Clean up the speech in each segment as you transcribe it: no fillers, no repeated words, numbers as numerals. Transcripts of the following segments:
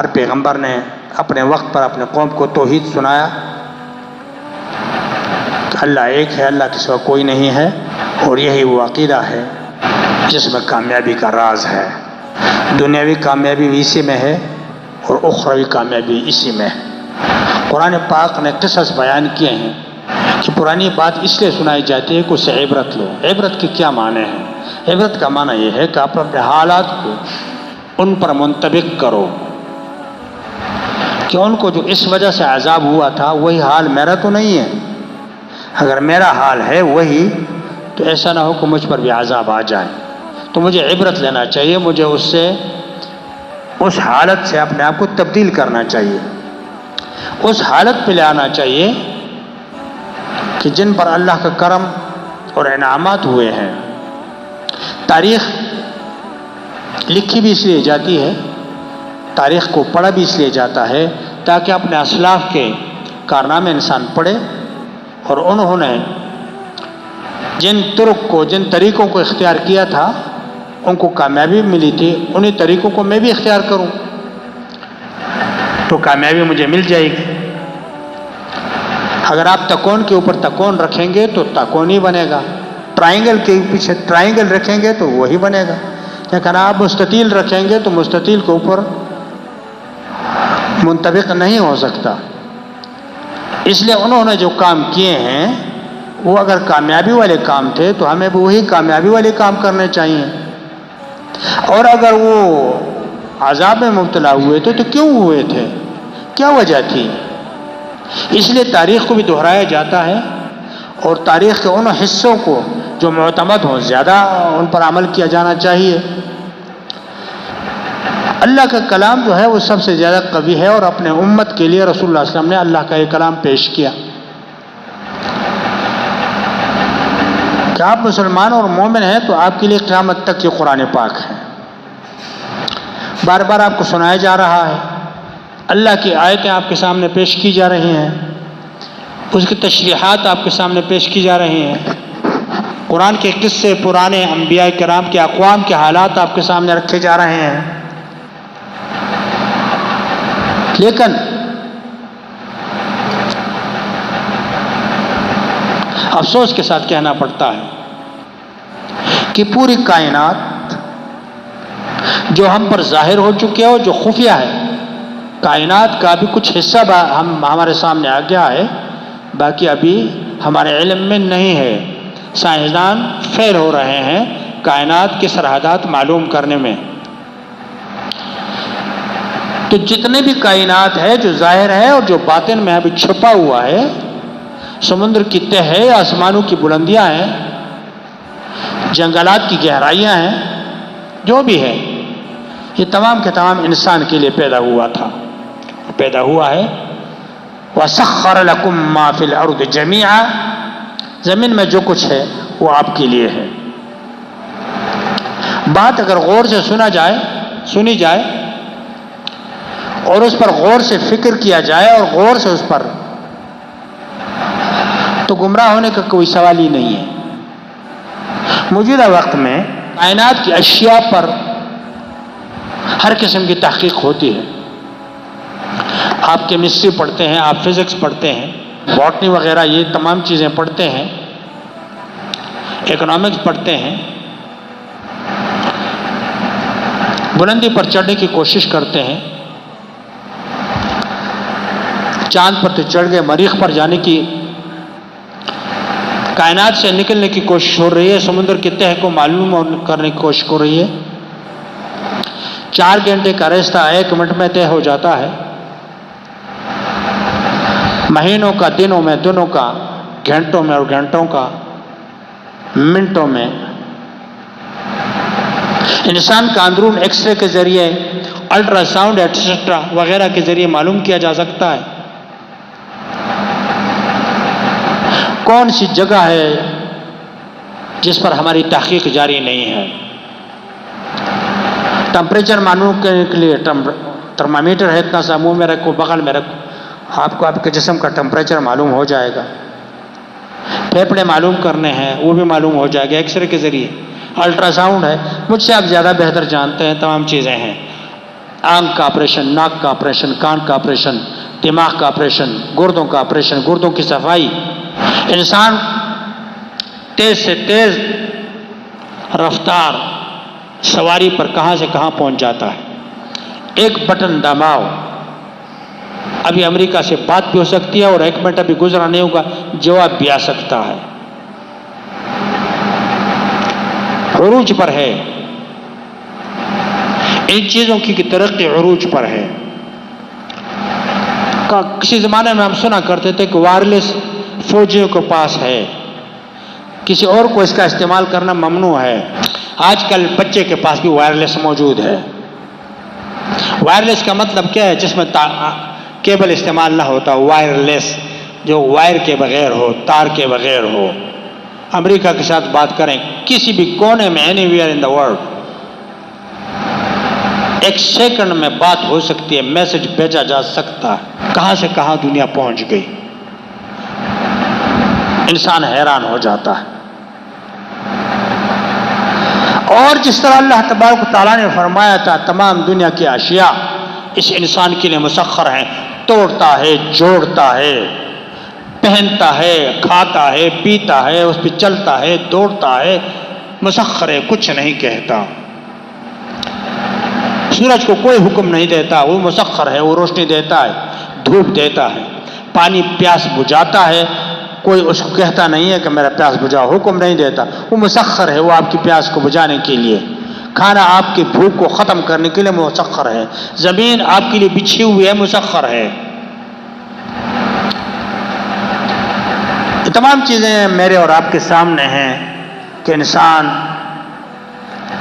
ہر پیغمبر نے اپنے وقت پر اپنے قوم کو توحید سنایا کہ اللہ ایک ہے، اللہ کے سوا کوئی نہیں ہے، اور یہی وہ عقیدہ ہے جس میں کامیابی کا راز ہے۔ دنیاوی کامیابی بھی اسی میں ہے اور اخروی کامیابی اسی میں ہے۔ قرآن پاک نے قصص بیان کیے ہیں کہ پرانی بات اس لیے سنائی جاتی ہے کہ اس سے عبرت لو۔ عبرت کے کیا معنی ہیں؟ عبرت کا معنی یہ ہے کہ آپ اپنے حالات کو ان پر منطبق کرو کہ ان کو جو اس وجہ سے عذاب ہوا تھا وہی حال میرا تو نہیں ہے۔ اگر میرا حال ہے وہی تو ایسا نہ ہو کہ مجھ پر بھی عذاب آ جائے، تو مجھے عبرت لینا چاہیے، مجھے اس حالت سے اپنے آپ کو تبدیل کرنا چاہیے، اس حالت پہ لے آنا چاہیے کہ جن پر اللہ کا کرم اور انعامات ہوئے ہیں۔ تاریخ لکھی بھی اس لیے جاتی ہے، تاریخ کو پڑھا بھی اس لیے جاتا ہے تاکہ اپنے اسلاف کے کارنامے انسان پڑھے اور انہوں نے جن طریقوں کو اختیار کیا تھا ان کو کامیابی ملی تھی، انہی طریقوں کو میں بھی اختیار کروں تو کامیابی مجھے مل جائے گی۔ اگر آپ تکون کے اوپر تکون رکھیں گے تو تکون ہی بنے گا، ٹرائنگل کے پیچھے ٹرائنگل رکھیں گے تو وہی بنے گا، لیکن آپ مستطیل رکھیں گے تو مستطیل کے اوپر منطبق نہیں ہو سکتا۔ اس لیے انہوں نے جو کام کیے ہیں وہ اگر کامیابی والے کام تھے تو ہمیں بھی وہی کامیابی والے کام کرنے چاہیے، اور اگر وہ عذاب میں مبتلا ہوئے تھے تو کیوں ہوئے تھے، کیا وجہ تھی؟ اس لیے تاریخ کو بھی دہرایا جاتا ہے، اور تاریخ کے ان حصوں کو جو معتمد ہوں زیادہ ان پر عمل کیا جانا چاہیے۔ اللہ کا کلام جو ہے وہ سب سے زیادہ قوی ہے، اور اپنے امت کے لیے رسول اللہ صلی اللہ علیہ وسلم نے اللہ کا یہ کلام پیش کیا کہ آپ مسلمان اور مومن ہیں تو آپ کے لیے قیامت تک یہ قرآن پاک ہے، بار بار آپ کو سنایا جا رہا ہے، اللہ کی آیتیں آپ کے سامنے پیش کی جا رہی ہیں، اس کی تشریحات آپ کے سامنے پیش کی جا رہی ہیں، قرآن کے قصے پرانے انبیاء کرام کے اقوام کے حالات آپ کے سامنے رکھے جا رہے ہیں۔ لیکن افسوس کے ساتھ کہنا پڑتا ہے کہ پوری کائنات جو ہم پر ظاہر ہو چکی ہے اور جو خفیہ ہے، کائنات کا بھی کچھ حصہ ہمارے سامنے آ گیا ہے، باقی ابھی ہمارے علم میں نہیں ہے۔ سائنسدان فیل ہو رہے ہیں کائنات کی سرحدات معلوم کرنے میں۔ تو جتنے بھی کائنات ہے جو ظاہر ہے اور جو باطن میں ابھی چھپا ہوا ہے، سمندر کی تہ ہے، آسمانوں کی بلندیاں ہیں، جنگلات کی گہرائیاں ہیں، جو بھی ہے یہ تمام کے تمام انسان کے لیے پیدا ہوا تھا، پیدا ہوا ہے۔ وَسَخَّرَ لَكُم مَّا فِي الْأَرْضِ جَمِيعًا، زمین میں جو کچھ ہے وہ آپ کے لیے ہے۔ بات اگر غور سے سنی جائے اور اس پر غور سے فکر کیا جائے اور غور سے اس پر، تو گمراہ ہونے کا کوئی سوال ہی نہیں ہے۔ موجودہ وقت میں کائنات کی اشیاء پر ہر قسم کی تحقیق ہوتی ہے۔ آپ کیمسٹری پڑھتے ہیں، آپ فزکس پڑھتے ہیں، باٹنی وغیرہ یہ تمام چیزیں پڑھتے ہیں، اکنامکس پڑھتے ہیں، بلندی پر چڑھنے کی کوشش کرتے ہیں، چاند پر تو چڑھ گئے، مریخ پر جانے کی، کائنات سے نکلنے کی کوشش ہو رہی ہے، سمندر کی تہ کو معلوم کرنے کی کوشش ہو رہی ہے۔ 4 گھنٹے کا راستہ 1 منٹ میں طے ہو جاتا ہے، مہینوں کا دنوں میں، دنوں کا گھنٹوں میں، اور گھنٹوں کا منٹوں میں۔ انسان کا اندرون ایکس رے کے ذریعے، الٹرا ساؤنڈ ایٹسٹرا وغیرہ کے ذریعے معلوم کیا جا سکتا ہے۔ کون سی جگہ ہے جس پر ہماری تحقیق جاری نہیں ہے؟ ٹمپریچر معلوم کرنے کے لیے تھرمامیٹر ہے، اتنا سا منہ میں رکھو، بغل میں رکھو، آپ کو آپ کے جسم کا ٹمپریچر معلوم ہو جائے گا۔ پھیپھڑے معلوم کرنے ہیں، وہ بھی معلوم ہو جائے گا ایکس رے کے ذریعے۔ الٹرا ساؤنڈ ہے، مجھ سے آپ زیادہ بہتر جانتے ہیں، تمام چیزیں ہیں۔ آنکھ کا آپریشن، ناک کا آپریشن، کان کا آپریشن، دماغ کا آپریشن، گردوں کا آپریشن، گردوں کی صفائی. انسان تیز سے تیز رفتار سواری پر کہاں سے کہاں پہنچ جاتا ہے. ایک بٹن دباؤ، ابھی امریکہ سے بات بھی ہو سکتی ہے اور 1 منٹ ابھی گزرا نہیں ہوگا جواب بھی آ سکتا ہے. عروج پر ہے، ان چیزوں کی ترقی عروج پر ہے. کسی زمانے میں ہم سنا کرتے تھے کہ وائرلیس فوجیوں کے پاس ہے، کسی اور کو اس کا استعمال کرنا ممنوع ہے. آج کل بچے کے پاس بھی وائرلیس موجود ہے. وائرلیس کا مطلب کیا ہے؟ جس میں کیبل استعمال نہ ہوتا، وائرلیس، جو وائر کے بغیر ہو، تار کے بغیر ہو. امریکہ کے ساتھ بات کریں، کسی بھی کونے میں، any where in the world, 1 second میں بات ہو سکتی ہے، میسج بھیجا جا سکتا ہے. کہاں سے کہاں دنیا پہنچ گئی، انسان حیران ہو جاتا ہے. اور جس طرح اللہ تبارک و تعالیٰ نے فرمایا تھا تمام دنیا کی اشیاء اس انسان کے لیے مسخر ہیں، توڑتا ہے، جوڑتا ہے، پہنتا ہے، کھاتا ہے، پیتا ہے، اس پہ چلتا ہے، دوڑتا ہے، مسخر ہے، کچھ نہیں کہتا. سورج کو کوئی حکم نہیں دیتا، وہ مسخر ہے، وہ روشنی دیتا ہے، دھوپ دیتا ہے. پانی پیاس بجھاتا ہے، کوئی اس کو کہتا نہیں ہے کہ میرا پیاس بجھاؤ، حکم نہیں دیتا، وہ مسخر ہے، وہ آپ کی پیاس کو بجھانے کے لیے. کھانا آپ کی بھوک کو ختم کرنے کے لیے مسخر ہے. زمین آپ کے لیے بچھی ہوئی ہے، مسخر ہے. یہ تمام چیزیں میرے اور آپ کے سامنے ہیں کہ انسان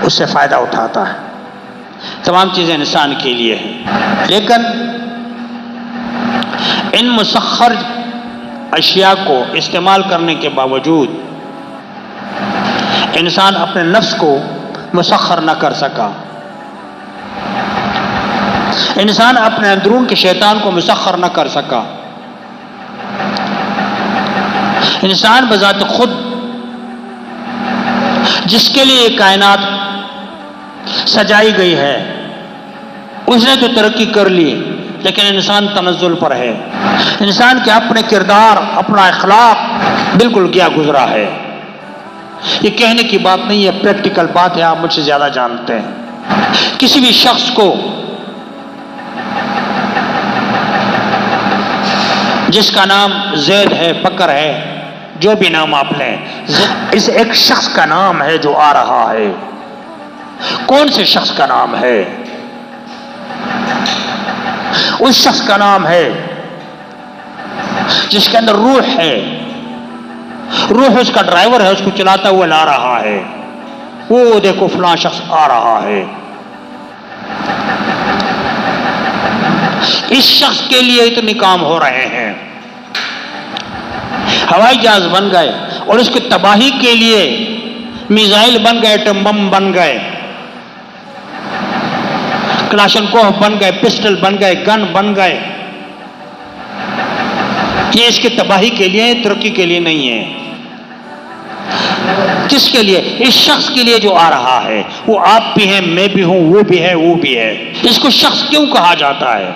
اس سے فائدہ اٹھاتا ہے. تمام چیزیں انسان کے لیے ہیں، لیکن ان مسخر اشیاء کو استعمال کرنے کے باوجود انسان اپنے نفس کو مسخر نہ کر سکا. انسان اپنے اندرون کے شیطان کو مسخر نہ کر سکا. انسان بذات خود جس کے لیے یہ کائنات سجائی گئی ہے اس نے تو ترقی کر لی، لیکن انسان تنزل پر ہے. انسان کے اپنے کردار، اپنا اخلاق بالکل گیا گزرا ہے. یہ کہنے کی بات نہیں ہے، پریکٹیکل بات ہے، آپ مجھ سے زیادہ جانتے ہیں. کسی بھی شخص کو جس کا نام زید ہے، بکر ہے، جو بھی نام آپ لیں، اس ایک شخص کا نام ہے جو آ رہا ہے. کون سے شخص کا نام ہے؟ اس شخص کا نام ہے جس کے اندر روح ہے. روح اس کا ڈرائیور ہے، اس کو چلاتا ہوا لا رہا ہے. وہ دیکھو فلاں شخص آ رہا ہے. اس شخص کے لیے اتنے کام ہو رہے ہیں. ہوائی جہاز بن گئے اور اس کی تباہی کے لیے میزائل بن گئے، ایٹم بم بن گئے، کلاشنکوف بن گئے، پسٹل بن گئے، گن بن گئے. یہ اس کی تباہی کے لیے، ترقی کے لیے نہیں ہے. کس کے لیے؟ اس شخص کے لیے جو آ رہا ہے. وہ آپ بھی ہیں، میں بھی ہوں، وہ بھی ہے، وہ بھی ہے. اس کو شخص کیوں کہا جاتا ہے؟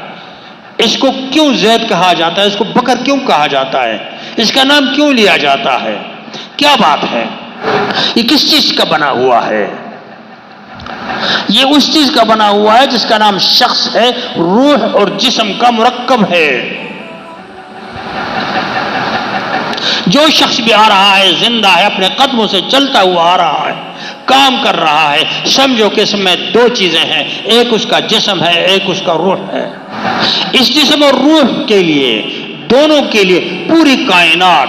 اس کو کیوں زید کہا جاتا ہے؟ اس کو بکر کیوں کہا جاتا ہے؟ اس کا نام کیوں لیا جاتا ہے؟ کیا بات ہے؟ یہ کس چیز کا بنا ہوا ہے؟ یہ اس چیز کا بنا ہوا ہے جس کا نام شخص ہے، روح اور جسم کا مرکب ہے. جو شخص بھی آ رہا ہے زندہ ہے، اپنے قدموں سے چلتا ہوا آ رہا ہے، کام کر رہا ہے. سمجھو کہ اس میں 2 چیزیں ہیں، ایک اس کا جسم ہے، ایک اس کا روح ہے. اس جسم اور روح کے لیے، دونوں کے لیے پوری کائنات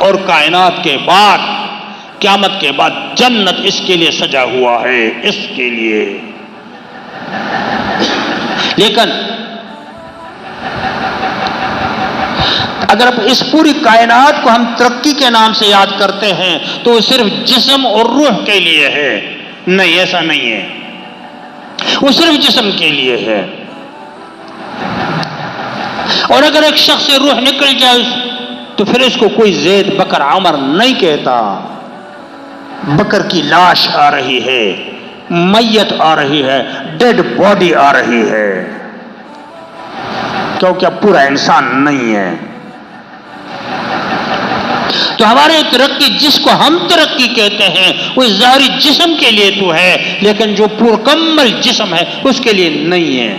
اور کائنات کے بعد، قیامت کے بعد جنت اس کے لیے سجا ہوا ہے، اس کے لیے. لیکن اگر اس پوری کائنات کو ہم ترقی کے نام سے یاد کرتے ہیں تو وہ صرف جسم اور روح کے لیے ہے. نہیں، ایسا نہیں ہے. وہ صرف جسم کے لیے ہے. اور اگر ایک شخص سے روح نکل جائے تو پھر اس کو کوئی زید، بکر، عمر نہیں کہتا. بکر کی لاش آ رہی ہے، میت آ رہی ہے، ڈیڈ باڈی آ رہی ہے، کیونکہ اب پورا انسان نہیں ہے۔ تو ہماری ترقی جس کو ہم ترقی کہتے ہیں وہ ظاہری جسم کے لیے تو ہے، لیکن جو پرکمل جسم ہے اس کے لیے نہیں ہے۔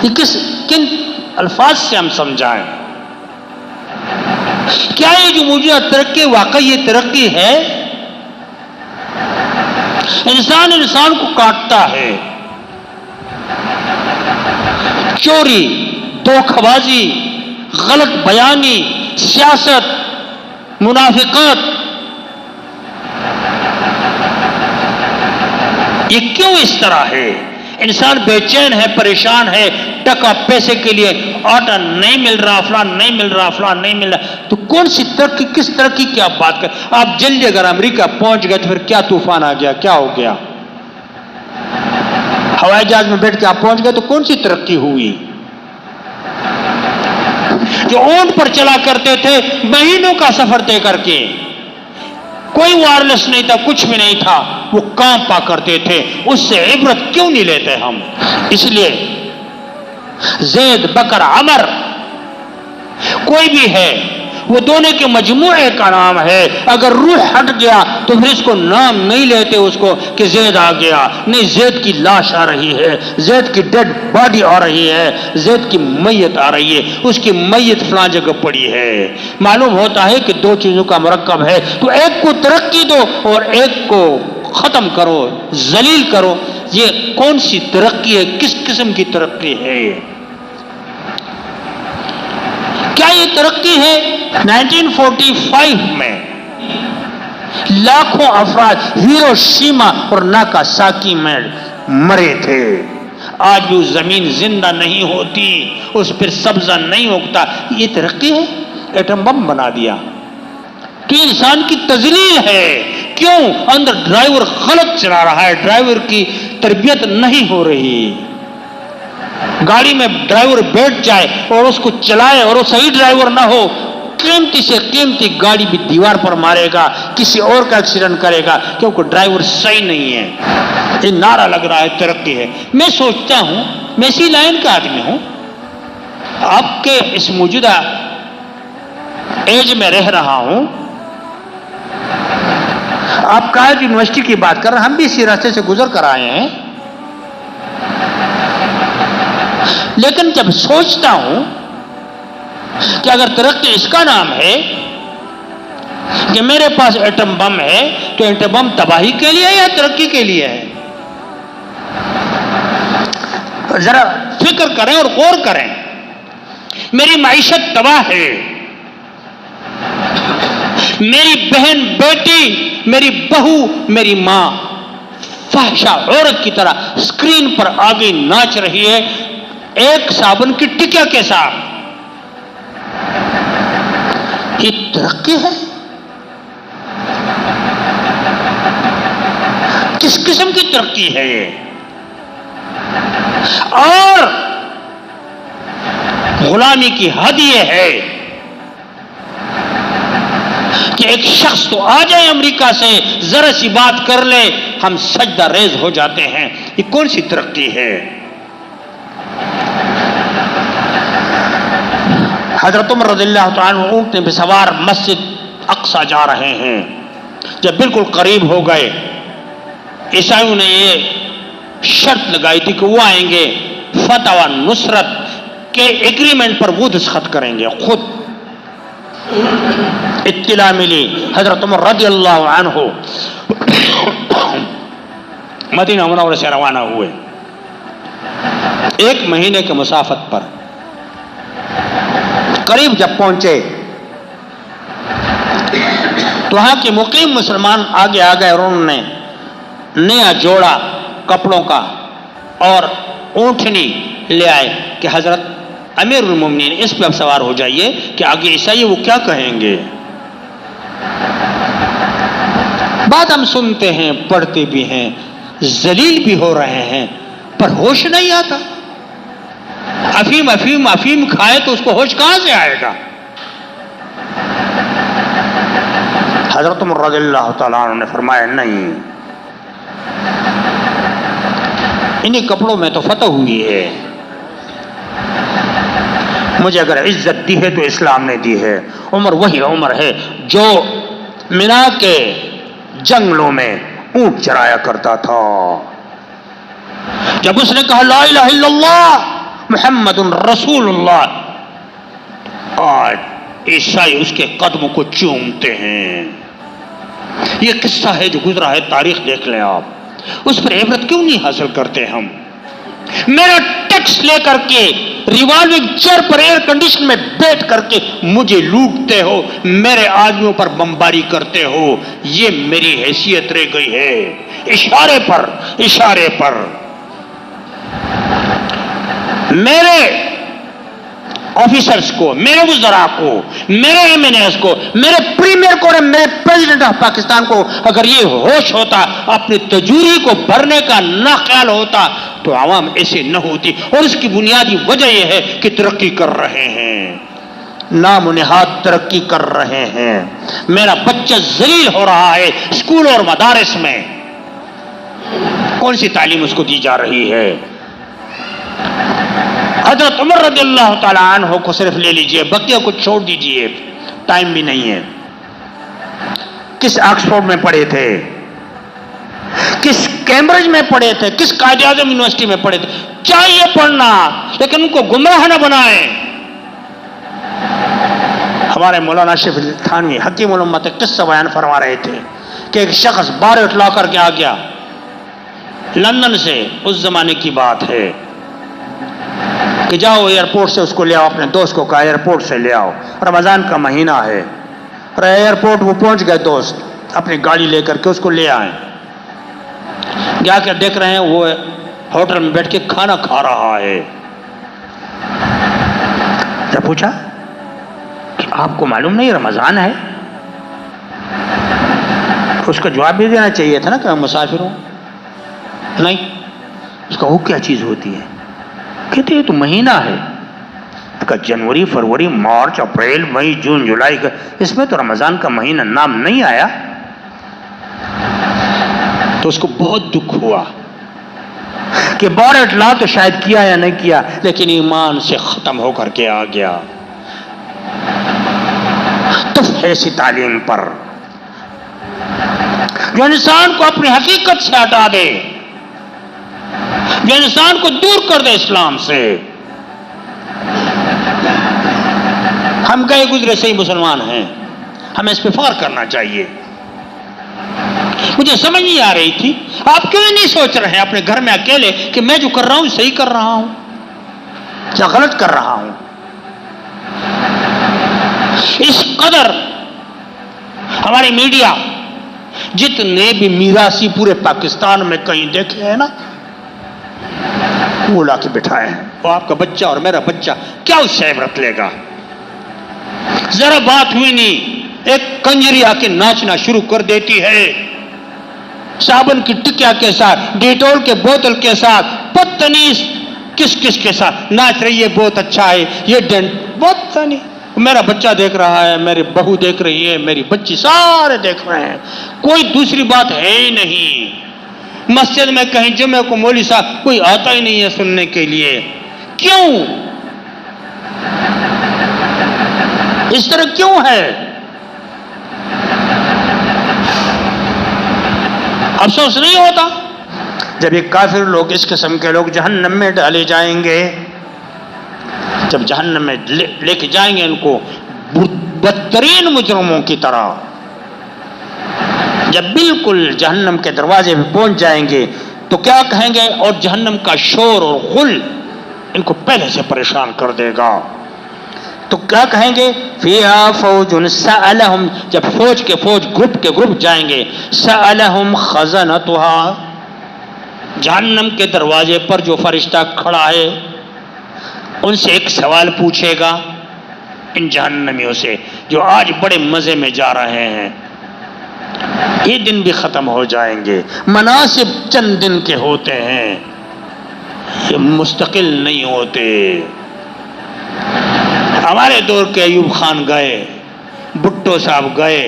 یہ کن الفاظ سے ہم سمجھائیں؟ کیا یہ جو موجودہ ترقی واقعی یہ ترقی ہے؟ انسان کو کاٹتا ہے، چوری، دھوکہ بازی، غلط بیانی، سیاست، منافقت، یہ کیوں اس طرح ہے؟ انسان بے چین ہے، پریشان ہے، ٹکا پیسے کے لیے آٹا نہیں مل رہا، فلان نہیں مل رہا، فلان نہیں مل رہا، تو کون سی ترقی، کس ترقی کی آپ بات کریں؟ آپ جلدی اگر امریکہ پہنچ گئے تو پھر کیا طوفان آ گیا، کیا ہو گیا؟ ہوائی جہاز میں بیٹھ کے آپ پہنچ گئے تو کون سی ترقی ہوئی؟ جو اونٹ پر چلا کرتے تھے مہینوں کا سفر طے کر کے، کوئی وائرلیس نہیں تھا، کچھ بھی نہیں تھا، وہ کام پا کرتے تھے، اس سے عبرت کیوں نہیں لیتے ہم؟ اس لیے زید، بکر، عمر کوئی بھی ہے وہ دونوں کے مجموعے کا نام ہے۔ اگر روح ہٹ گیا تو پھر اس کو نام نہیں لیتے اس کو کہ زید آ گیا، نہیں، زید کی لاش آ رہی ہے، زید کی ڈیڈ باڈی آ رہی ہے، زید کی میت آ رہی ہے، اس کی میت فلاں جگہ پڑی ہے۔ معلوم ہوتا ہے کہ دو چیزوں کا مرکب ہے، تو ایک کو ترقی دو اور ایک کو ختم کرو، ذلیل کرو۔ یہ کون سی ترقی ہے؟ کس قسم کی ترقی ہے؟ کیا یہ ترقی ہے؟ 1945 میں لاکھوں افراد ہیروشیما اور ناگاساکی میں مرے تھے۔ آج بھی زمین زندہ نہیں ہوتی، اس پر سبزہ نہیں اگتا۔ یہ ترقی ہے؟ ایٹم بم بنا دیا تو یہ انسان کی تذلیل ہے۔ کیوں؟ اندر ڈرائیور غلط چلا رہا ہے، ڈرائیور کی تربیت نہیں ہو رہی۔ گاڑی میں ڈرائیور بیٹھ جائے اور اس کو چلائے اور وہ صحیح ڈرائیور نہ ہو، قیمتی سے قیمتی گاڑی بھی دیوار پر مارے گا، کسی اور کا ایکسیڈنٹ کرے گا، کیونکہ ڈرائیور صحیح نہیں ہے۔ یہ نعرہ لگ رہا ہے ترقی ہے۔ میں سوچتا ہوں، میں اسی لائن کا آدمی ہوں، آپ کے اس موجودہ ایج میں رہ رہا ہوں، آپ کالج یونیورسٹی کی بات کر رہے ہیں، ہم بھی اسی راستے سے گزر کر آئے ہیں، لیکن جب سوچتا ہوں کہ اگر ترقی اس کا نام ہے کہ میرے پاس ایٹم بم ہے، تو ایٹم بم تباہی کے لیے یا ترقی کے لیے ہے؟ ذرا فکر کریں اور غور کریں۔ میری معیشت تباہ ہے، میری بہن، بیٹی، میری بہو، میری ماں فحشہ عورت کی طرح اسکرین پر آگے ناچ رہی ہے ایک صابن کی ٹکیا کے ساتھ۔ یہ ترقی ہے؟ کس قسم کی ترقی ہے یہ؟ اور غلامی کی حد یہ ہے کہ ایک شخص تو آ جائے امریکہ سے، ذرا سی بات کر لے، ہم سجدہ ریز ہو جاتے ہیں۔ یہ کون سی ترقی ہے؟ حضرت عمر رضی اللہ تعالیٰ عنہ اونٹنے پہ سوار مسجد اقصی جا رہے ہیں، جب بالکل قریب ہو گئے، عیسائیوں نے یہ شرط لگائی تھی کہ وہ آئیں گے، فتح و نصرت کے ایگریمنٹ پر وہ دستخط کریں گے۔ خود اطلاع ملی، حضرت عمر رضی اللہ عنہ مدینہ منورہ سے روانہ ہوئے، 1 مہینے کے مسافت پر۔ قریب جب پہنچے تو وہاں کے مقیم مسلمان آگے آ گئے اور انہوں نے نیا جوڑا کپڑوں کا اور اونٹنی لے آئے کہ حضرت امیر المومنین اس پہ اب سوار ہو جائیے کہ آگے عیسائی وہ کیا کہیں گے۔ بات ہم سنتے ہیں، پڑھتے بھی ہیں، ذلیل بھی ہو رہے ہیں، پر ہوش نہیں آتا۔ افیم کھائے تو اس کو ہوش کہاں سے آئے گا؟ حضرت عمر رضی اللہ تعالیٰ عنہ نے فرمایا نہیں، انہی کپڑوں میں تو فتح ہوئی ہے، مجھے اگر عزت دی ہے تو اسلام نے دی ہے۔ عمر وہی عمر ہے جو مینا کے جنگلوں میں اونٹ چرایا کرتا تھا۔ جب اس نے کہا لا الہ الا اللہ محمد رسول اللہ، آج عیسائی اس کے قدموں کو چومتے ہیں۔ یہ قصہ ہے جو گزرا ہے، تاریخ دیکھ لیں آپ، اس پر عبرت کیوں نہیں حاصل کرتے ہم؟ میرا ٹیکس لے کر کے revolving chair per air condition میں بیٹھ کر کے مجھے لوٹتے ہو، میرے آدمیوں پر بمباری کرتے ہو، یہ میری حیثیت رہ گئی ہے۔ اشارے پر میرے آفیسرز کو، میرے وزراء کو، میرے ایم این ایز کو، میرے پریمیئر کو اور میرے پریزیڈنٹ آف پاکستان کو اگر یہ ہوش ہوتا، اپنی تجوری کو بھرنے کا نہ خیال ہوتا تو عوام ایسے نہ ہوتی۔ اور اس کی بنیادی وجہ یہ ہے کہ ترقی کر رہے ہیں، نام و نہاد ترقی کر رہے ہیں۔ میرا بچہ ذلیل ہو رہا ہے اسکول اور مدارس میں، کون سی تعلیم اس کو دی جا رہی ہے؟ حضرت عمر رضی اللہ تعالیٰ عنہ کو صرف لے لیجئے، بقیہ کو چھوڑ دیجئے، ٹائم بھی نہیں ہے۔ کس آکسفورڈ میں پڑھے تھے، کس کیمبرج میں پڑھے تھے، کس قائد اعظم یونیورسٹی میں پڑھے تھے؟ چاہیے پڑھنا، لیکن ان کو گمراہ نہ بنائیں۔ ہمارے مولانا شریف تھانوی حکیم الامت ایک قصہ بیان فرما رہے تھے کہ ایک شخص بارٹ لا کر کے آ گیا لندن سے، اس زمانے کی بات ہے، کہ جاؤ ایئرپورٹ سے اس کو لے آؤ، اپنے دوست کو کہا ایئرپورٹ سے لے آؤ، رمضان کا مہینہ ہے۔ اور ایئرپورٹ وہ پہنچ گئے، دوست اپنی گاڑی لے کر کے اس کو لے آئے، جا کے دیکھ رہے ہیں وہ ہوٹل میں بیٹھ کے کھانا کھا رہا ہے۔ جب پوچھا کہ آپ کو معلوم نہیں رمضان ہے؟ اس کو جواب بھی دینا چاہیے تھا نا کہ ہم مسافر ہوں۔ نہیں، اس کا وہ کیا چیز ہوتی ہے؟ کہتے یہ تو مہینہ ہے، کہ جنوری، فروری، مارچ، اپریل، مئی، جون، جولائی کا، اس میں تو رمضان کا مہینہ نام نہیں آیا۔ تو اس کو بہت دکھ ہوا کہ بارٹ لا تو شاید کیا یا نہیں کیا، لیکن ایمان سے ختم ہو کر کے آ گیا۔ تو ایسی تعلیم پر جو انسان کو اپنی حقیقت سے ہٹا دے، جو انسان کو دور کر دے اسلام سے۔ ہم گئے گزرے صحیح مسلمان ہیں، ہمیں اس پہ فخر کرنا چاہیے۔ مجھے سمجھ نہیں آ رہی تھی، آپ کیوں نہیں سوچ رہے ہیں اپنے گھر میں اکیلے کہ میں جو کر رہا ہوں صحیح کر رہا ہوں یا غلط کر رہا ہوں؟ اس قدر ہماری میڈیا، جتنے بھی میراثی پورے پاکستان میں کہیں دیکھے ہیں نا، وہ لا کے بٹھائے ہیں۔ وہ آپ کا بچہ اور میرا بچہ کیا اس سے عبرت لے گا؟ ذرا بات ہوئی نہیں، ایک کنجری آ کے ناچنا شروع کر دیتی ہے، صابن کی ٹکیا کے ساتھ، ڈیٹول کے بوتل کے ساتھ، بدتمیز کس کس کے ساتھ ناچ رہی ہے۔ بہت اچھا ہے یہ ڈینٹ، بہت نہیں، میرا بچہ دیکھ رہا ہے، میری بہو دیکھ رہی ہے، میری بچی، سارے دیکھ رہے ہیں، کوئی دوسری بات ہے ہی نہیں۔ مسجد میں کہیں جمعے کو مولوی صاحب کوئی آتا ہی نہیں ہے سننے کے لیے۔ کیوں؟ اس طرح کیوں ہے؟ افسوس نہیں ہوتا جب یہ کافر لوگ، اس قسم کے لوگ جہنم میں ڈالے جائیں گے، جب جہنم میں لے کے جائیں گے ان کو بدترین مجرموں کی طرح، جب بالکل جہنم کے دروازے پہ پہنچ جائیں گے تو کیا کہیں گے؟ اور جہنم کا شور اور غل ان کو پہلے سے پریشان کر دے گا۔ تو کیا کہیں گے؟ فیہا فوج سألہم، جب فوج کے فوج، گروپ کے گروپ جائیں گے، سألہم خزنتہا، جہنم کے دروازے پر جو فرشتہ کھڑا ہے ان سے ایک سوال پوچھے گا، ان جہنمیوں سے جو آج بڑے مزے میں جا رہے ہیں۔ یہ دن بھی ختم ہو جائیں گے، مناسب چند دن کے ہوتے ہیں، یہ مستقل نہیں ہوتے۔ ہمارے دور کے ایوب خان گئے، بھٹو صاحب گئے،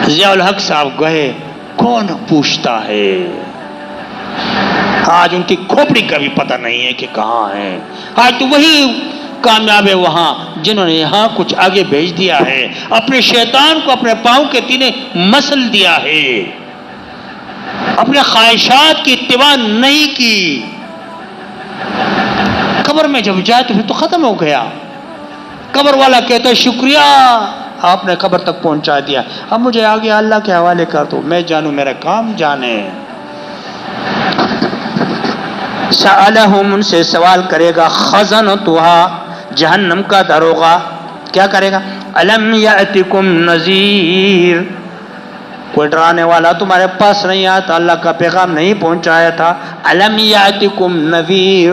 ضیاء الحق صاحب گئے، کون پوچھتا ہے؟ آج ان کی کھوپڑی کا بھی پتہ نہیں ہے کہ کہاں ہے۔ آج تو وہی کامیاب ہے وہاں جنہوں نے یہاں کچھ آگے بھیج دیا ہے، اپنے شیطان کو اپنے پاؤں کے تینے مسل دیا ہے، اپنے خواہشات کی اتباع نہیں کی۔ قبر میں جب جائے تو پھر تو ختم ہو گیا۔ قبر والا کہتا ہے شکریہ آپ نے قبر تک پہنچا دیا، اب مجھے آگے اللہ کے حوالے کر دو، میں جانوں میرا کام جانے۔ سألہم، ان سے سوال کرے گا خزنتها، جہنم کا داروغہ کیا کرے گا؟ الم یأتکم نذیر، کوئی ڈرانے والا تمہارے پاس نہیں آتا، اللہ کا پیغام نہیں پہنچایا تھا؟ الم یأتکم نذیر،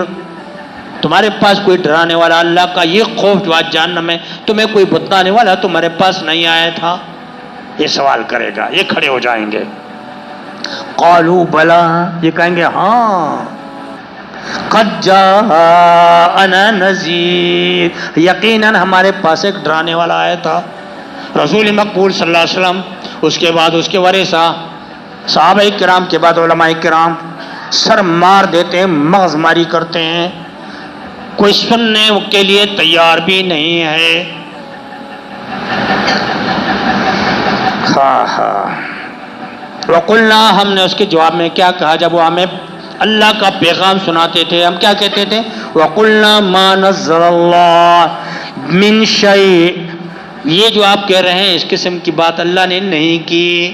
تمہارے پاس کوئی ڈرانے والا اللہ کا یہ خوف جو آج جہنم میں تمہیں کوئی بتانے والا تمہارے پاس نہیں آیا تھا؟ یہ سوال کرے گا، یہ کھڑے ہو جائیں گے۔ قالوا بلا، یہ کہیں گے ہاں، قد جاءنا نذیر، یقیناً ہمارے پاس ایک ڈرانے والا آیا تھا۔ رسول مقبول صلی اللہ علیہ وسلم، اس کے بعد اس کے ورثہ صحابہ کرام کے بعد علماء کرام سر مار دیتے ہیں، مغز ماری کرتے ہیں، کوئی سننے کے لیے تیار بھی نہیں ہے۔ وقلنا، ہم نے اس کے جواب میں کیا کہا جب وہ ہمیں اللہ کا پیغام سناتے تھے؟ ہم کیا کہتے تھے؟ وقلنا ما نزل اللہ من شیء، یہ جو آپ کہہ رہے ہیں اس قسم کی بات اللہ نے نہیں کی۔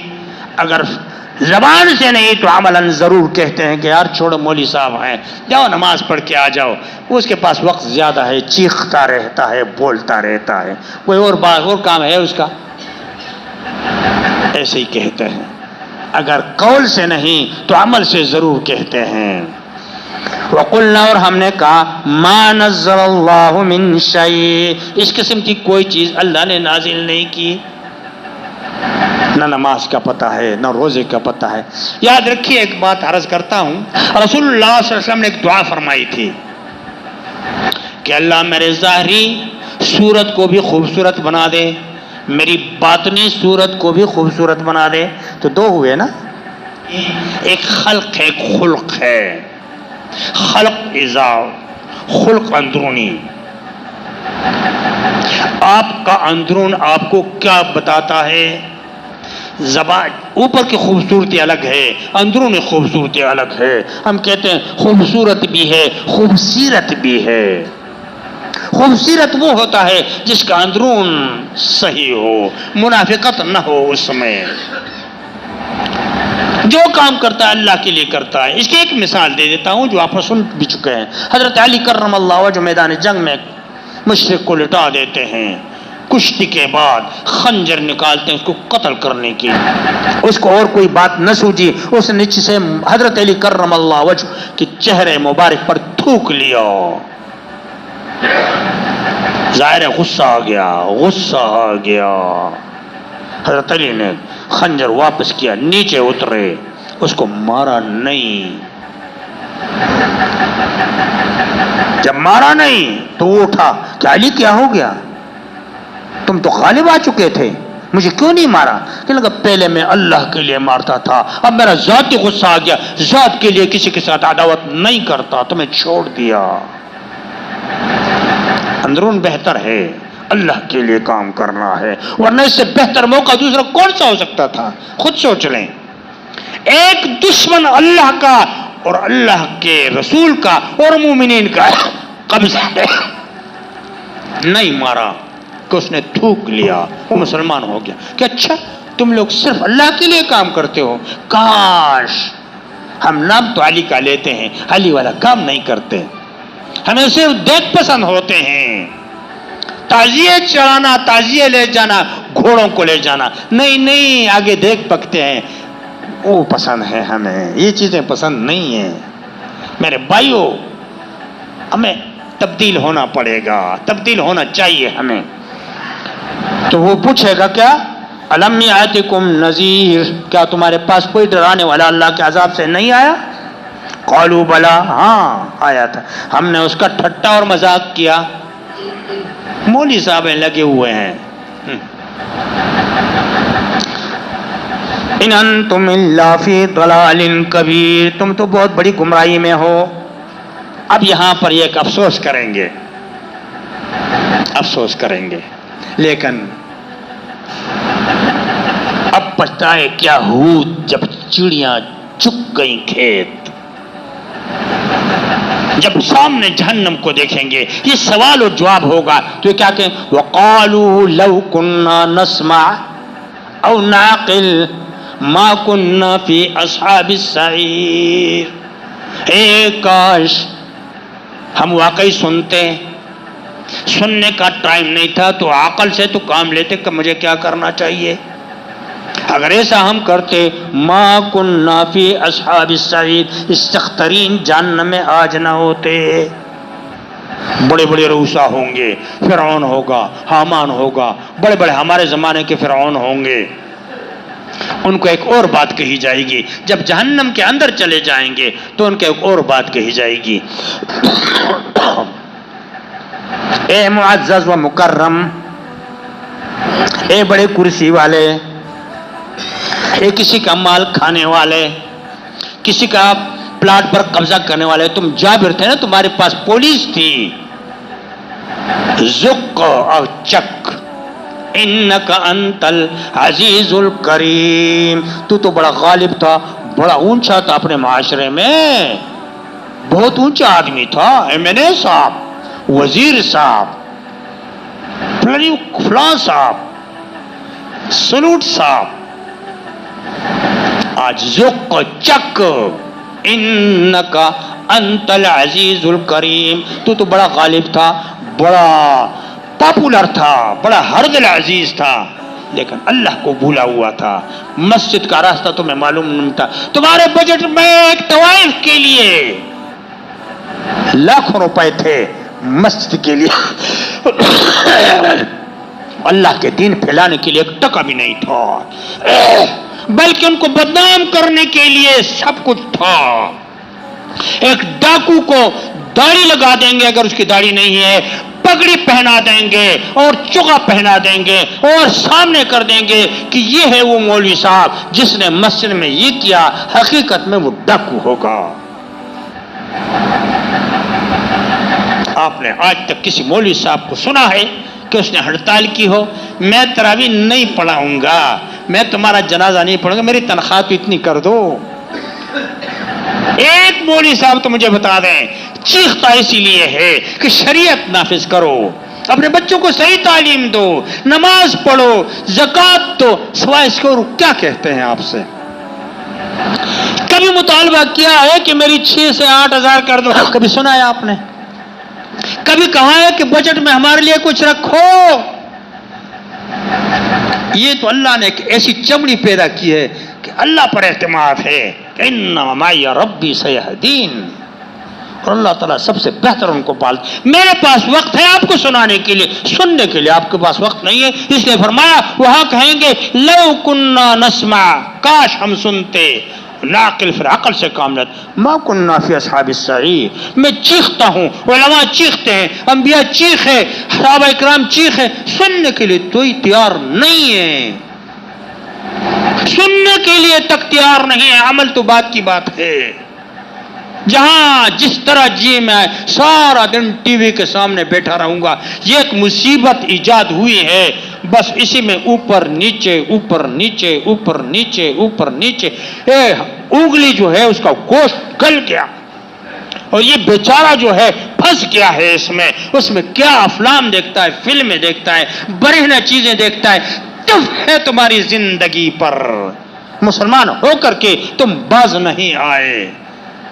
اگر زبان سے نہیں تو عملاً ضرور کہتے ہیں کہ یار چھوڑو، مولوی صاحب ہیں، جاؤ نماز پڑھ کے آ جاؤ، اس کے پاس وقت زیادہ ہے، چیختا رہتا ہے، بولتا رہتا ہے، کوئی اور بات اور کام ہے اس کا، ایسے ہی کہتے ہیں۔ اگر قول سے نہیں تو عمل سے ضرور کہتے ہیں۔ وقلنا، اور ہم نے کہا ما نزل اللہ من شیء، اس قسم کی کوئی چیز اللہ نے نازل نہیں کی۔ نہ نماز کا پتہ ہے، نہ روزے کا پتہ ہے۔ یاد رکھیے ایک بات عرض کرتا ہوں، رسول اللہ صلی اللہ علیہ وسلم نے ایک دعا فرمائی تھی کہ اللہ میرے ظاہری صورت کو بھی خوبصورت بنا دے، میری باطنی صورت کو بھی خوبصورت بنا دے۔ تو دو ہوئے نا، ایک خلق ہے، ایک خلق ہے۔ خلق اذا، خلق اندرونی، آپ کا اندرون آپ کو کیا بتاتا ہے؟ زبان اوپر کی خوبصورتی الگ ہے، اندرونی خوبصورتی الگ ہے۔ ہم کہتے ہیں خوبصورت بھی ہے، خوبصیرت بھی ہے۔ خوبصیرت وہ ہوتا ہے جس کا اندرون صحیح ہو، منافقت نہ ہو اس میں، جو کام کرتا ہے اللہ کے لیے کرتا ہے۔ اس کی ایک مثال دے دیتا ہوں جو آپ سن بھی چکے ہیں۔ حضرت علی کرم اللہ وجہ میدان جنگ میں مشرک کو لٹا دیتے ہیں، کشتی کے بعد خنجر نکالتے ہیں اس کو قتل کرنے کی، اس کو اور کوئی بات نہ سوجی، اس نے نیچے سے حضرت علی کرم اللہ وجہ کے چہرے مبارک پر تھوک لیا۔ ظاہر ہے غصہ آ گیا، غصہ آ گیا۔ حضرت علی نے خنجر واپس کیا، نیچے اترے، اس کو مارا نہیں۔ جب مارا نہیں تو وہ اٹھا کہ علی کیا ہو گیا، تم تو غالب آ چکے تھے، مجھے کیوں نہیں مارا؟ کہ لگا پہلے میں اللہ کے لیے مارتا تھا، اب میرا ذاتی غصہ آ گیا، ذات کے لیے کسی کے ساتھ عداوت نہیں کرتا، تمہیں چھوڑ دیا۔ اندرون بہتر ہے، اللہ کے لیے کام کرنا ہے، ورنہ اس سے بہتر موقع دوسرا کون سا ہو سکتا تھا؟ خود سوچ لیں۔ ایک دشمن اللہ کا اور اللہ کے رسول کا اور مومنین کا قبضہ نہیں مارا کہ اس نے تھوک لیا، وہ مسلمان ہو گیا کہ اچھا تم لوگ صرف اللہ کے لیے کام کرتے ہو، کاش ہم نام تو علی کا لیتے ہیں، علی والا کام نہیں کرتے، ہمیں صرف دیکھ پسند ہوتے ہیں، تعزیے چڑھانا، تعزیے لے جانا، گھوڑوں کو لے جانا نہیں، آگے دیکھ پکتے ہیں، وہ پسند ہے ہمیں، یہ چیزیں پسند نہیں ہیں۔ میرے بھائیوں، ہمیں تبدیل ہونا پڑے گا، تبدیل ہونا چاہیے ہمیں۔ تو وہ پوچھے گا کیا؟ الم یاتکم نذیر، کیا تمہارے پاس کوئی ڈرانے والا اللہ کے عذاب سے نہیں آیا؟ قالوا بلا، ہاں آیا تھا، ہم نے اس کا ٹھٹا اور مذاق کیا۔ مولوی صاحب لگے ہوئے ہیں، ان انتم الا فی ضلال کبیر، تم تو بہت بڑی گمراہی میں ہو۔ اب یہاں پر ایک افسوس کریں گے، افسوس کریں گے، لیکن اب پچھتائے کیا ہود جب چڑیاں چگ گئیں کھیت، جب سامنے جہنم کو دیکھیں گے یہ سوال اور جواب ہوگا تو یہ کیا کہیں؟ وَقَالُوا لَوْ كُنَّا نَسْمَعُ أَوْ نَعْقِلُ مَا كُنَّا فِي أَصْحَابِ السَّعِيرِ، اے کاش ہم واقعی سنتے، سننے کا ٹائم نہیں تھا تو عقل سے تو کام لیتے کہ مجھے کیا کرنا چاہیے، اگر ایسا ہم کرتے ما کننا فی اصحاب السعیر، اس سخترین جہنم میں آج نہ ہوتے۔ بڑے بڑے رؤسا ہوں گے، فرعون ہوگا، حامان ہوگا، بڑے بڑے ہمارے زمانے کے فرعون ہوں گے، ان کو ایک اور بات کہی جائے گی، جب جہنم کے اندر چلے جائیں گے تو ان کو ایک اور بات کہی جائے گی، اے معزز و مکرم، اے بڑے کرسی والے، اے کسی کا مال کھانے والے، کسی کا پلاٹ پر قبضہ کرنے والے، تم جابر تھے نا، تمہارے پاس پولیس تھی، زق اور چک، انک انت العزیز الکریم، تو بڑا غالب تھا، بڑا اونچا تھا اپنے معاشرے میں، بہت اونچا آدمی تھا، ایم این اے صاحب، وزیر صاحب، فلاں صاحب، سلوٹ صاحب، آج زق چک، انکا انت العزیز الکریم، تو بڑا غالب تھا، بڑا پاپولر تھا، بڑا ہر دل عزیز تھا، لیکن اللہ کو بھولا ہوا تھا، مسجد کا راستہ تمہیں معلوم نہیں تھا، تمہارے بجٹ میں ایک طوائف کے لیے لاکھوں روپے تھے مسجد کے لیے، اللہ کے دین پھیلانے کے لیے ایک ٹکا بھی نہیں تھا، بلکہ ان کو بدنام کرنے کے لیے سب کچھ تھا۔ ایک ڈاکو کو داڑھی لگا دیں گے اگر اس کی داڑھی نہیں ہے، پگڑی پہنا دیں گے اور چگا پہنا دیں گے اور سامنے کر دیں گے کہ یہ ہے وہ مولوی صاحب جس نے مسجد میں یہ کیا، حقیقت میں وہ ڈاکو ہوگا۔ آپ نے آج تک کسی مولوی صاحب کو سنا ہے کہ اس نے ہڑتال کی ہو؟ میں تراویح نہیں پڑھاؤں گا، میں تمہارا جنازہ نہیں پڑھوں گا، میری تنخواہ تو اتنی کر دو۔ ایک مولوی صاحب تو مجھے بتا دیں، چیختا اسی لیے ہے کہ شریعت نافذ کرو، اپنے بچوں کو صحیح تعلیم دو، نماز پڑھو، زکوٰۃ دو، سوائے اس کو کیا کہتے ہیں آپ سے؟ کبھی مطالبہ کیا ہے کہ میری 6 سے 8 ہزار کر دو؟ کبھی سنا ہے آپ نے؟ کبھی کہا ہے کہ بجٹ میں ہمارے لیے کچھ رکھو؟ یہ تو اللہ نے ایک ایسی چمڑی پیدا کی ہے کہ اللہ پر اعتماد ہے، انما معی ربی سیہدین، اور اللہ تعالیٰ سب سے بہتر ان کو پالتا۔ میرے پاس وقت ہے آپ کو سنانے کے لیے، سننے کے لیے آپ کے پاس وقت نہیں ہے، اس لیے فرمایا وہاں کہیں گے لو کننا نسمع، کاش ہم سنتے، ناقل پھر عقل سے کام لیتے، ما کننا فی اصحاب السعیر، میں چیختا ہوں، علماء چیختے ہیں، انبیاء چیخے، صحابہ اکرام چیخے، سننے کے لیے کوئی تیار نہیں ہے، سننے کے لیے تک تیار نہیں ہے، عمل تو بات کی بات ہے۔ جہاں جس طرح جی میں سارا دن ٹی وی کے سامنے بیٹھا رہوں گا، یہ ایک مصیبت ایجاد ہوئی ہے، بس اسی میں اوپر نیچے اوپر نیچے اوپر نیچے اوپر نیچے، انگلی جو ہے اس کا گوشت گل گیا، اور یہ بیچارہ جو ہے پھنس گیا ہے اس میں کیا افلام دیکھتا ہے، فلمیں دیکھتا ہے، برہنہ چیزیں دیکھتا ہے، تف ہے تمہاری زندگی پر، مسلمان ہو کر کے تم باز نہیں آئے،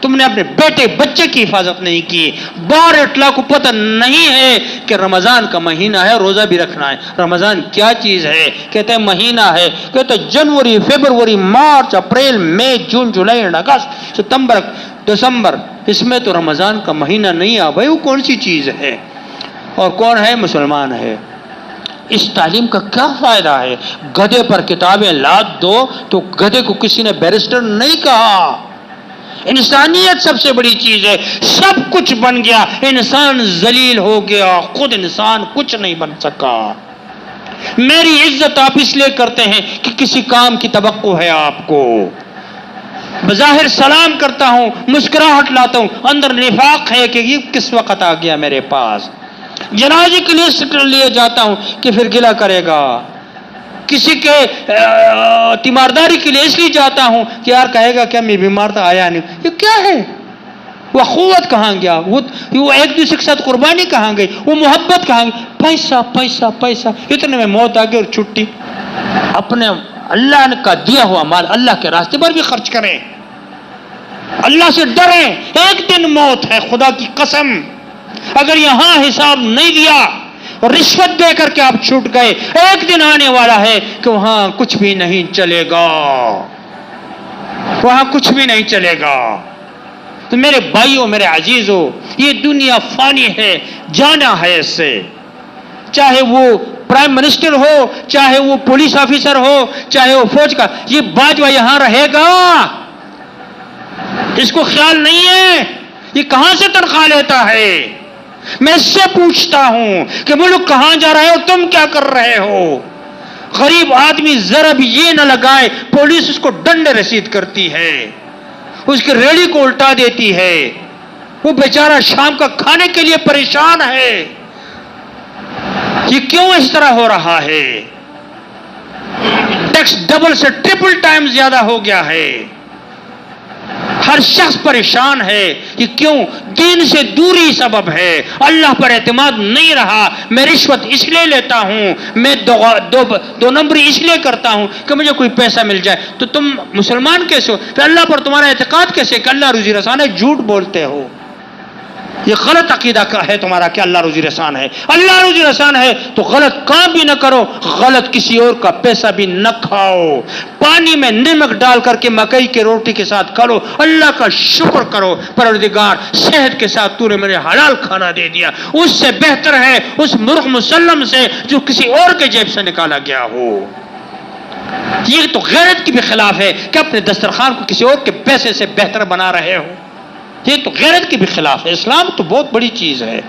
تم نے اپنے بیٹے بچے کی حفاظت نہیں کی، بار اٹلا کو پتہ نہیں ہے کہ رمضان کا مہینہ ہے، روزہ بھی رکھنا ہے۔ رمضان کیا چیز ہے؟ کہتے ہیں مہینہ ہے، کہتے ہیں جنوری، فیبروری، مارچ، اپریل، مئی، جون، جولائی، اگست، ستمبر، دسمبر، اس میں تو رمضان کا مہینہ نہیں آ بھائی، وہ کون سی چیز ہے؟ اور کون ہے؟ مسلمان ہے۔ اس تعلیم کا کیا فائدہ ہے؟ گدھے پر کتابیں لاد دو تو گدھے کو کسی نے بیرسٹر نہیں کہا۔ انسانیت سب سے بڑی چیز ہے، سب کچھ بن گیا، انسان ذلیل ہو گیا، خود انسان کچھ نہیں بن سکا۔ میری عزت آپ اس لیے کرتے ہیں کہ کسی کام کی توقع ہے آپ کو. بظاہر سلام کرتا ہوں, مسکراہٹ لاتا ہوں, اندر نفاق ہے کہ یہ کس وقت آ گیا میرے پاس. جنازے کے لیے لیے جاتا ہوں کہ پھر گلہ کرے گا. کسی کے تیمارداری کے لیے اس لیے جاتا ہوں کہ یار کہے گا کیا میں بیمار تھا آیا نہیں. یہ کیا ہے؟ وہ اخوت کہاں گیا؟ وہ ایک دوسرے کے ساتھ قربانی کہاں گئی؟ وہ محبت کہاں گئی؟ پیسہ پیسہ پیسہ, اتنے میں موت آ گئی اور چھٹی. اپنے اللہ کا دیا ہوا مال اللہ کے راستے پر بھی خرچ کریں, اللہ سے ڈریں. ایک دن موت ہے, خدا کی قسم. اگر یہاں حساب نہیں دیا اور رشوت دے کر کے آپ چھوٹ گئے, ایک دن آنے والا ہے کہ وہاں کچھ بھی نہیں چلے گا, وہاں کچھ بھی نہیں چلے گا. تو میرے بھائیوں, میرے عزیزوں, یہ دنیا فانی ہے, جانا ہے اس سے. چاہے وہ پرائم منسٹر ہو, چاہے وہ پولیس آفیسر ہو, چاہے وہ فوج کا, یہ باجوہ یہاں رہے گا. اس کو خیال نہیں ہے یہ کہاں سے تنخواہ لیتا ہے. میں اس سے پوچھتا ہوں کہ ملک کہاں جا رہے ہو, تم کیا کر رہے ہو. غریب آدمی ذرا بھی یہ نہ لگائے, پولیس اس کو ڈنڈے رسید کرتی ہے, اس کی ریڑھی کو الٹا دیتی ہے. وہ بیچارہ شام کا کھانے کے لیے پریشان ہے. یہ کیوں اس طرح ہو رہا ہے؟ ٹیکس ڈبل سے ٹرپل ٹائم زیادہ ہو گیا ہے. ہر شخص پریشان ہے. یہ کیوں؟ دین سے دوری سبب ہے. اللہ پر اعتماد نہیں رہا. میں رشوت اس لیے لیتا ہوں, میں دو نمبری اس لیے کرتا ہوں کہ مجھے کوئی پیسہ مل جائے. تو تم مسلمان کیسے ہو؟ پھر اللہ پر تمہارا اعتقاد کیسے کہ اللہ روزی رسان ہے؟ جھوٹ بولتے ہو. یہ غلط عقیدہ ہے تمہارا کہ اللہ روزی رسان ہے. اللہ روزی رسان ہے تو غلط کام بھی نہ کرو, غلط کسی اور کا پیسہ بھی نہ کھاؤ. پانی میں نمک ڈال کر کے مکئی کی روٹی کے ساتھ کھا لو, اللہ کا شکر کرو, پروردگار صحت کے ساتھ تو نے مجھے حلال کھانا دے دیا. اس سے بہتر ہے اس مرغ مسلم سے جو کسی اور کے جیب سے نکالا گیا ہو. یہ تو غیرت کی بھی خلاف ہے کہ اپنے دسترخوان کو کسی اور کے پیسے سے بہتر بنا رہے ہو. یہ تو غیرت کی بھی خلاف ہے. اسلام تو بہت بڑی چیز ہے.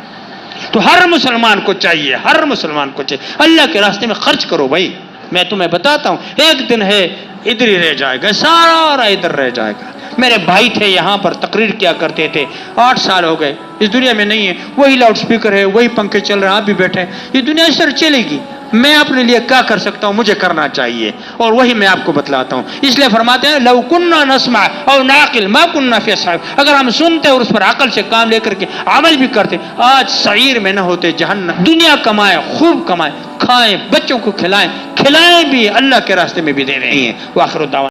تو ہر مسلمان کو چاہیے, ہر مسلمان کو چاہیے اللہ کے راستے میں خرچ کرو. بھائی میں تمہیں بتاتا ہوں, ایک دن ہے ادھر ہی رہ جائے گا, سارا ادھر رہ جائے گا. میرے بھائی تھے یہاں پر تقریر کیا کرتے تھے, 8 سال ہو گئے, اس دنیا میں نہیں ہے. وہی لاؤڈ سپیکر ہے, وہی پنکھے چل رہے ہیں, آپ بھی بیٹھے ہیں. یہ دنیا اس طرح چلے گی. میں اپنے لیے کیا کر سکتا ہوں, مجھے کرنا چاہیے, اور وہی میں آپ کو بتلاتا ہوں. اس لیے فرماتے ہیں لو کننا نسمع او نعقل ما کننا فی اصحاب. اگر ہم سنتے اور اس پر عقل سے کام لے کر کے عمل بھی کرتے, آج سعیر میں نہ ہوتے, جہنم. دنیا کمائے, خوب کمائے, کھائیں, بچوں کو کھلائیں, کھلائیں بھی, اللہ کے راستے میں بھی دے رہے ہیں. وآخر دعوانا